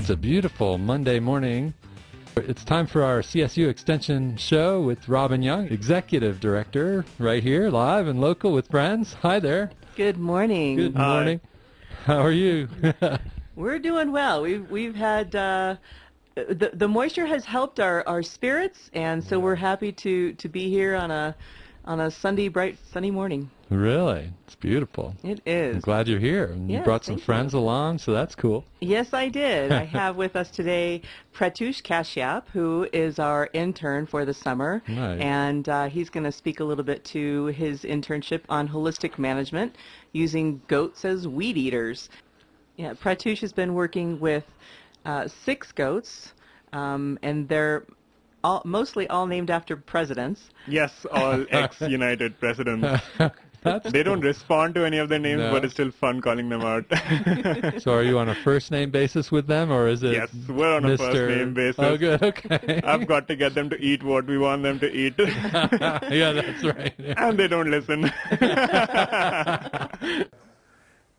It's a beautiful Monday morning. It's time for our CSU Extension show with Robin Young, Executive Director, right here, live and local with friends. Hi there. Good morning. Good morning. How are you? We're doing well. We've had the moisture has helped our spirits, and so we're happy to be here on a bright sunny morning. Really? It's beautiful. It is. I'm glad you're here. And you brought some friends along, so that's cool. Yes, I did. I have with us today Pratyoosh Kashyap, who is our intern for the summer. Nice. And he's going to speak a little bit to his internship on holistic management using goats as weed eaters. Yeah, Pratyoosh has been working with 6 goats, and they're mostly all named after presidents. Yes, all ex-United presidents. They don't respond to any of their names, but it's still fun calling them out. So are you on a first-name basis with them, or is it Yes, we're on a first-name basis. Oh, good, okay. I've got to get them to eat what we want them to eat. Yeah, that's right. Yeah. And they don't listen.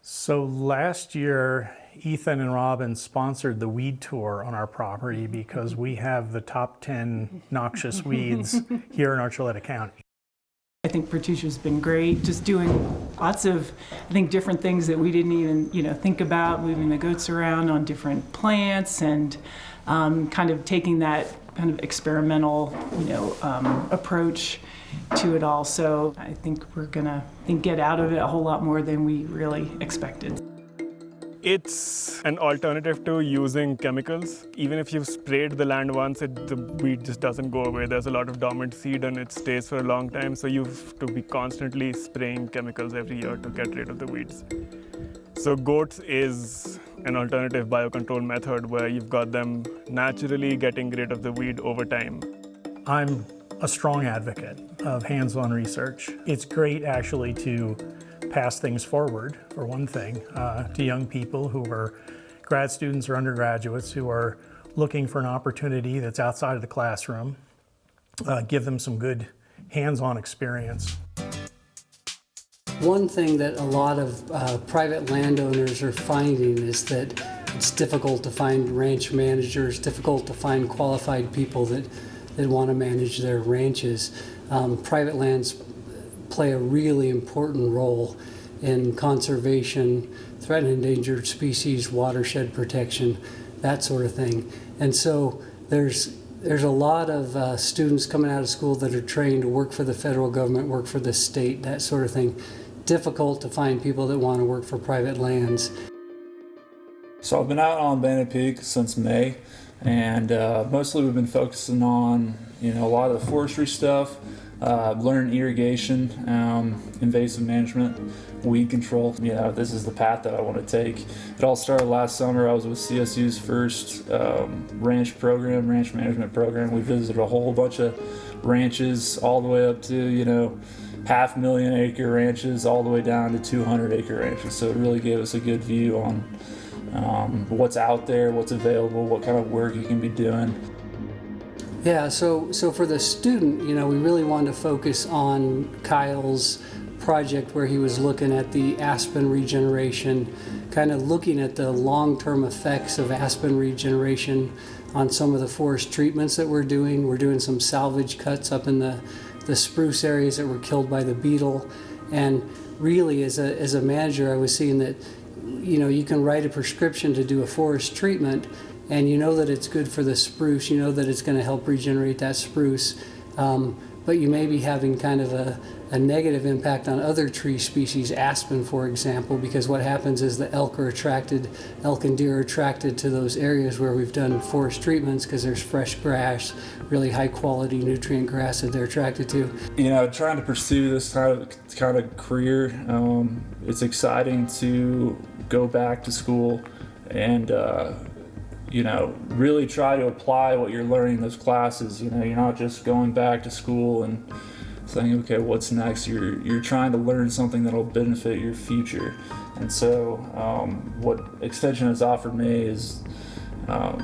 So last year, Ethan and Robin sponsored the weed tour on our property because we have the top 10 noxious weeds here in Archuleta County. I think Pratyoosh has been great, just doing lots of, I think, different things that we didn't even, think about, moving the goats around on different plants and kind of taking that kind of experimental, approach to it all. So I think we're gonna get out of it a whole lot more than we really expected. It's an alternative to using chemicals. Even if you've sprayed the land once, the weed just doesn't go away. There's a lot of dormant seed and it stays for a long time, so you have to be constantly spraying chemicals every year to get rid of the weeds. So goats is an alternative biocontrol method where you've got them naturally getting rid of the weed over time. I'm a strong advocate of hands-on research. It's great actually to pass things forward, for one thing, to young people who are grad students or undergraduates who are looking for an opportunity that's outside of the classroom, give them some good hands-on experience. One thing that a lot of private landowners are finding is that it's difficult to find ranch managers, difficult to find qualified people that want to manage their ranches. Private lands play a really important role in conservation, threatened and endangered species, watershed protection, that sort of thing. And so there's a lot of students coming out of school that are trained to work for the federal government, work for the state, that sort of thing. Difficult to find people that want to work for private lands. So I've been out on Bandit Peak since May, and mostly we've been focusing on a lot of the forestry stuff, learning irrigation, invasive management, weed control. This is the path that I want to take. It all started last summer. I was with CSU's first ranch management program. We visited a whole bunch of ranches all the way up to 500,000 acre ranches all the way down to 200 acre ranches. So it really gave us a good view on what's out there, what's available, what kind of work you can be doing. Yeah, so for the student, we really wanted to focus on Kyle's project where he was looking at the aspen regeneration, kind of looking at the long-term effects of aspen regeneration on some of the forest treatments that we're doing. We're doing some salvage cuts up in the spruce areas that were killed by the beetle. And really, as a manager, I was seeing that, you can write a prescription to do a forest treatment, and you know that it's good for the spruce, you know that it's going to help regenerate that spruce, but you may be having kind of a negative impact on other tree species, aspen for example, because what happens is the elk and deer are attracted to those areas where we've done forest treatments because there's fresh grass, really high quality nutrient grass that they're attracted to. Trying to pursue this kind of career, it's exciting to go back to school and really try to apply what you're learning in those classes. You're not just going back to school and saying, okay, what's next? You're trying to learn something that'll benefit your future. And so what Extension has offered me is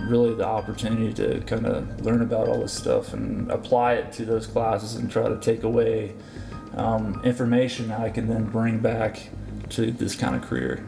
really the opportunity to kind of learn about all this stuff and apply it to those classes and try to take away information I can then bring back to this kind of career.